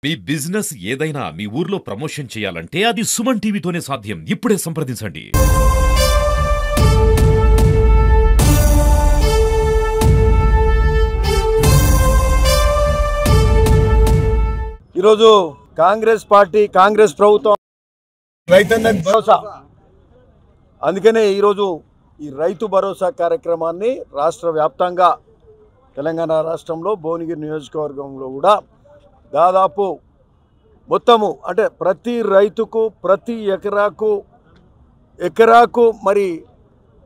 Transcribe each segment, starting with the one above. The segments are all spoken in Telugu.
మీ బిజినెస్ ఏదైనా మీ ఊర్లో ప్రమోషన్ చేయాలంటే అది సుమన్ టీవీతోనే సాధ్యం. ఇప్పుడే సంప్రదించండి. ఈరోజు కాంగ్రెస్ పార్టీ కాంగ్రెస్ ప్రభుత్వం రైతన్నకు భరోసా, అందుకనే ఈరోజు ఈ రైతు భరోసా కార్యక్రమాన్ని రాష్ట్ర వ్యాప్తంగా తెలంగాణ రాష్ట్రంలో భువనగిరి నియోజకవర్గంలో కూడా దాదాపు మొత్తము అంటే ప్రతి రైతుకు ప్రతి ఎకరాకు మరి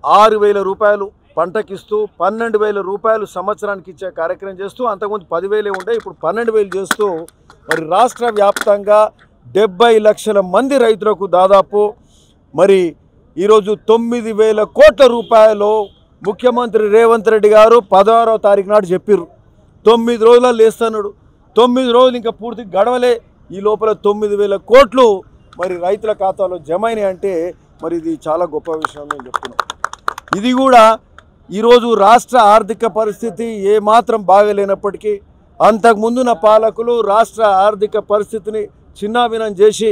6,000 రూపాయలు పంటకిస్తూ 12,000 రూపాయలు సంవత్సరానికి ఇచ్చే కార్యక్రమం చేస్తూ, అంతకుముందు 10,000 ఉండే ఇప్పుడు 12,000 చేస్తూ మరి రాష్ట్ర వ్యాప్తంగా 70 లక్షల మంది రైతులకు దాదాపు మరి ఈరోజు 9,000 కోట్ల రూపాయలు ముఖ్యమంత్రి రేవంత్ రెడ్డి గారు 16వ తారీఖు నాడు చెప్పారు. 9 రోజులలో లేస్తున్నాడు. 9 రోజులు ఇంకా పూర్తి గడవలే. ఈ లోపల 9,000 కోట్లు మరి రైతుల ఖాతాలో జమైనాయి అంటే మరి ఇది చాలా గొప్ప విషయం నేను చెప్తున్నాను. ఇది కూడా ఈరోజు రాష్ట్ర ఆర్థిక పరిస్థితి ఏమాత్రం బాగలేనప్పటికీ అంతకుముందున్న పాలకులు రాష్ట్ర ఆర్థిక పరిస్థితిని చిన్నాభిన్నం చేసి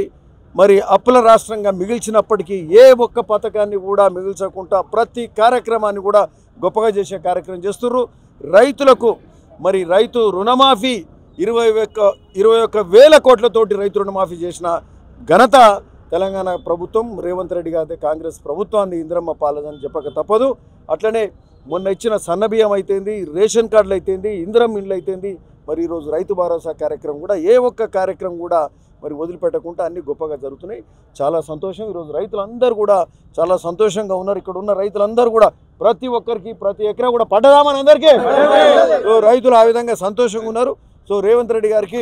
మరి అప్పుల రాష్ట్రంగా మిగిల్చినప్పటికీ ఏ ఒక్క పథకాన్ని కూడా మిగిల్చకుండా ప్రతి కార్యక్రమాన్ని కూడా గొప్పగా చేసే కార్యక్రమం చేస్తున్నారు. రైతులకు మరి రైతు రుణమాఫీ 21,000 కోట్లతోటి రైతు రుణమాఫీ చేసిన ఘనత తెలంగాణ ప్రభుత్వం రేవంత్ రెడ్డి గారి కాంగ్రెస్ ప్రభుత్వాన్ని ఇంద్రమ్మ పాలదని చెప్పక తప్పదు. అట్లనే మొన్న ఇచ్చిన సన్నబియ్యం అయితేంది, రేషన్ కార్డులు అయితేంది, ఇందిరమ్మ ఇండ్లు అయితేంది, మరి ఈరోజు రైతు భరోసా కార్యక్రమం కూడా ఏ ఒక్క కార్యక్రమం కూడా మరి వదిలిపెట్టకుండా అన్ని గొప్పగా జరుగుతున్నాయి. చాలా సంతోషం. ఈరోజు రైతులందరూ కూడా చాలా సంతోషంగా ఉన్నారు. ఇక్కడ ఉన్న రైతులందరూ కూడా ప్రతి ఒక్కరికి ప్రతి ఎకరా కూడా పడ్డదామని అందరికీ రైతులు ఆ విధంగా సంతోషంగా ఉన్నారు. సో రేవంత్ రెడ్డి గారికి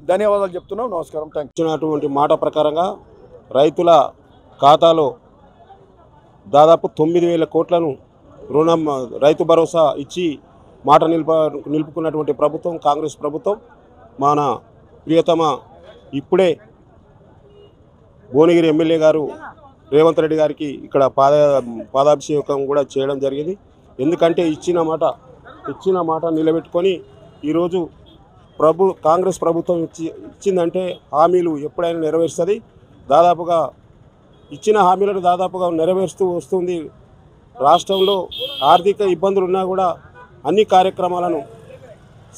ధన్యవాదాలు చెప్తున్నాం. నమస్కారం. Thank you. ఇచ్చినటువంటి మాట ప్రకారంగా రైతుల ఖాతాలో దాదాపు 9,000 కోట్లను రుణం రైతు భరోసా ఇచ్చి మాట నిలుపుకున్నటువంటి ప్రభుత్వం కాంగ్రెస్ ప్రభుత్వం. మన ప్రియతమ ఇప్పుడే భువనగిరి ఎమ్మెల్యే గారు రేవంత్ రెడ్డి గారికి ఇక్కడ పాదాభిషేకం కూడా చేయడం జరిగింది. ఎందుకంటే ఇచ్చిన మాట నిలబెట్టుకొని ఈరోజు కాంగ్రెస్ ప్రభుత్వం ఇచ్చిందంటే హామీలు ఎప్పుడైనా నెరవేరుస్తుంది. దాదాపుగా ఇచ్చిన హామీలను దాదాపుగా నెరవేరుస్తూ వస్తుంది. రాష్ట్రంలో ఆర్థిక ఇబ్బందులు ఉన్నా కూడా అన్ని కార్యక్రమాలను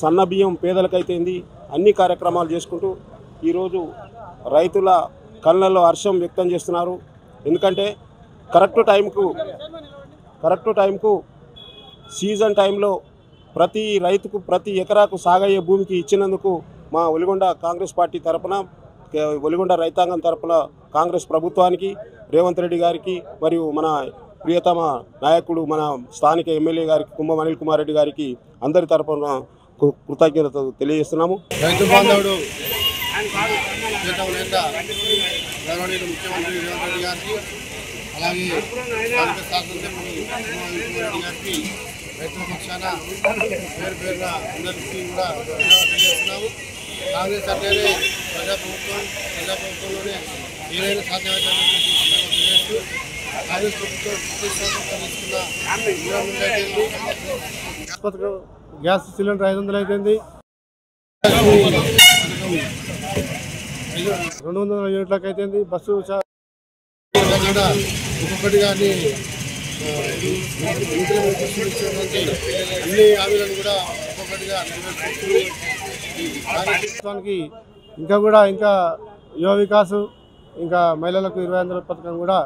సన్నబియ్యం పేదలకైతేంది అన్ని కార్యక్రమాలు చేసుకుంటూ ఈరోజు రైతుల కళ్ళల్లో హర్షం వ్యక్తం చేస్తున్నారు. ఎందుకంటే కరెక్ట్ టైంకు సీజన్ టైంలో ప్రతి రైతుకు ప్రతి ఎకరాకు సాగయ్యే భూమికి ఇచ్చినందుకు మా ఒలిగొండ కాంగ్రెస్ పార్టీ తరఫున ఒలిగొండ రైతాంగం తరఫున కాంగ్రెస్ ప్రభుత్వానికి రేవంత్ రెడ్డి గారికి మరియు మన ప్రియతమ నాయకుడు మన స్థానిక ఎమ్మెల్యే గారికి కుంభం అనిల్ కుమార్ రెడ్డి గారికి అందరి తరఫున కృతజ్ఞతలు తెలియజేస్తున్నాము. రైతు బాంధవుడు ముఖ్యమంత్రి రేవంత్ రెడ్డి గారికి అలాగే స్థానిక శాసనసభ్యులు కుమార్ రెడ్డి గారికి రైతుల పక్షాన పేరున అందరికీ కూడా తెలియజేస్తున్నాము. కాంగ్రెస్ అంటేనే ప్రజాప్రభుత్వంలోనే ఏదైనా సాధ్యమైతే తెలియజేస్తూ కాంగ్రెస్ ప్రభుత్వం తీసుకున్న గ్యాస్ సిలిండర్ 500 అయిపోయింది, 200 యూనిట్లకు అయిపోయింది. బస్సు ఒక్కొక్కటి కానీ అన్ని హామీలను కూడా ఒక్కొక్కటిగా నెరవేర్చుకోవడానికి ఇంకా యువ వికాసు ఇంకా మహిళలకు 25,000 పథకం కూడా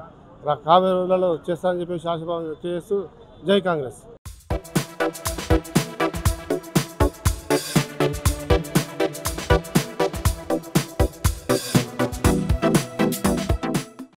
రాబోయే రోజులలో చేస్తారని చెప్పేసి ఆశాభావం చేస్తూ జై కాంగ్రెస్.